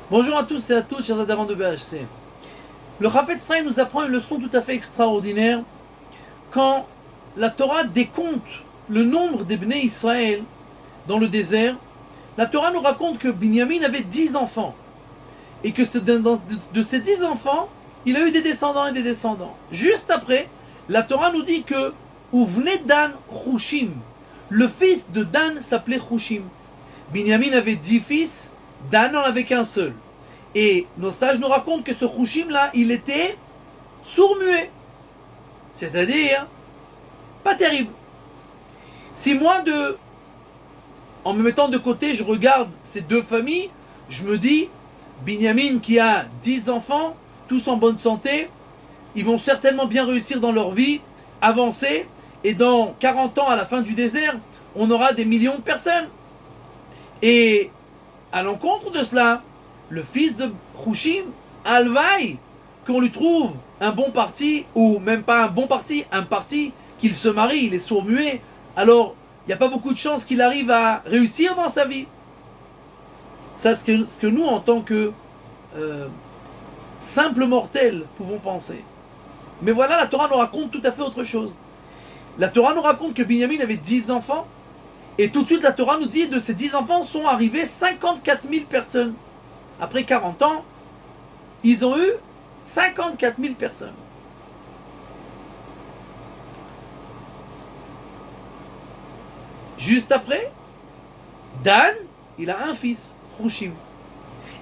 Bonjour à tous et à toutes, chers adhérents de BHC. Le Chafetz Chaim nous apprend une leçon tout à fait extraordinaire quand la Torah décompte le nombre des Bnei Israël dans le désert. La Torah nous raconte que Binyamin avait 10 enfants et que de ces 10 enfants, il a eu des descendants et des descendants. Juste après, la Torah nous dit que Uvnei Dan Chushim, le fils de Dan s'appelait Chushim. Binyamin avait 10 fils, Dan n'en avait qu'un seul. Et nos sages nous racontent que ce Chushim là, il était sourd-muet. C'est-à-dire, pas terrible. Si moi, en me mettant de côté, je regarde ces deux familles, je me dis, Binyamin qui a 10 enfants, tous en bonne santé, ils vont certainement bien réussir dans leur vie, avancer, et dans 40 ans, à la fin du désert, on aura des millions de personnes. Et à l'encontre de cela, le fils de Chushim, Alvaï, qu'on lui trouve un bon parti, ou même pas un bon parti, un parti qu'il se marie, il est sourd-muet, alors il n'y a pas beaucoup de chances qu'il arrive à réussir dans sa vie. Ça, c'est ce que nous, en tant que simples mortels, pouvons penser. Mais voilà, la Torah nous raconte tout à fait autre chose. La Torah nous raconte que Binyamin avait 10 enfants, et tout de suite la Torah nous dit de ces 10 enfants sont arrivés 54 000 personnes. Après 40 ans, ils ont eu 54 000 personnes. Juste après, Dan, il a un fils, Chushim.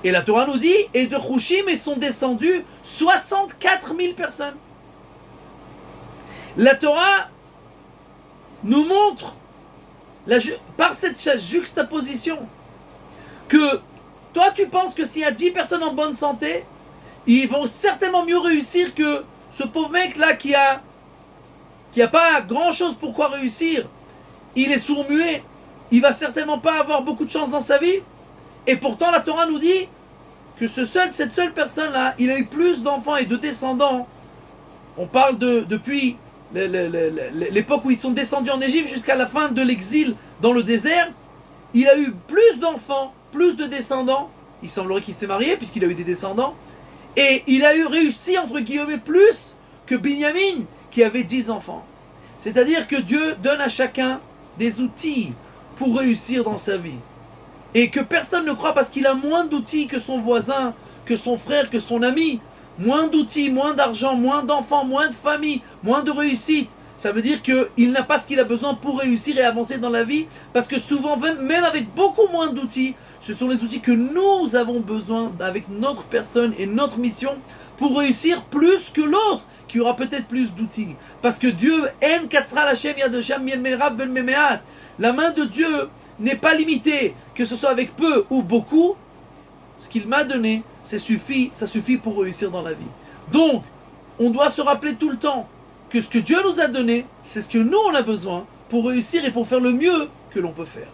Et la Torah nous dit, et de Chushim, ils sont descendus 64 000 personnes. La Torah nous montre, par cette juxtaposition, que toi tu penses que s'il y a 10 personnes en bonne santé, ils vont certainement mieux réussir que ce pauvre mec là qui a pas grand chose pour quoi réussir. Il est sourd-muet, il va certainement pas avoir beaucoup de chance dans sa vie. Et pourtant la Torah nous dit que cette seule personne là, il a eu plus d'enfants et de descendants. On parle depuis l'époque où ils sont descendus en Égypte jusqu'à la fin de l'exil dans le désert. Il a eu plus d'enfants, plus de descendants. Il semblerait qu'il s'est marié puisqu'il a eu des descendants. Et il a réussi entre guillemets plus que Binyamin qui avait 10 enfants. C'est-à-dire que Dieu donne à chacun des outils pour réussir dans sa vie. Et que personne ne croit parce qu'il a moins d'outils que son voisin, que son frère, que son ami. Moins d'outils, moins d'argent, moins d'enfants, moins de famille, moins de réussite. Ça veut dire qu'il n'a pas ce qu'il a besoin pour réussir et avancer dans la vie. Parce que souvent, même avec beaucoup moins d'outils, ce sont les outils que nous avons besoin avec notre personne et notre mission pour réussir plus que l'autre qui aura peut-être plus d'outils. Parce que Dieu, En Katsra Lachem Yadesham Yelmerav Ben Memeat, la main de Dieu n'est pas limitée, que ce soit avec peu ou beaucoup. Ce qu'il m'a donné, ça suffit pour réussir dans la vie. Donc, on doit se rappeler tout le temps que ce que Dieu nous a donné, c'est ce que nous on a besoin pour réussir et pour faire le mieux que l'on peut faire.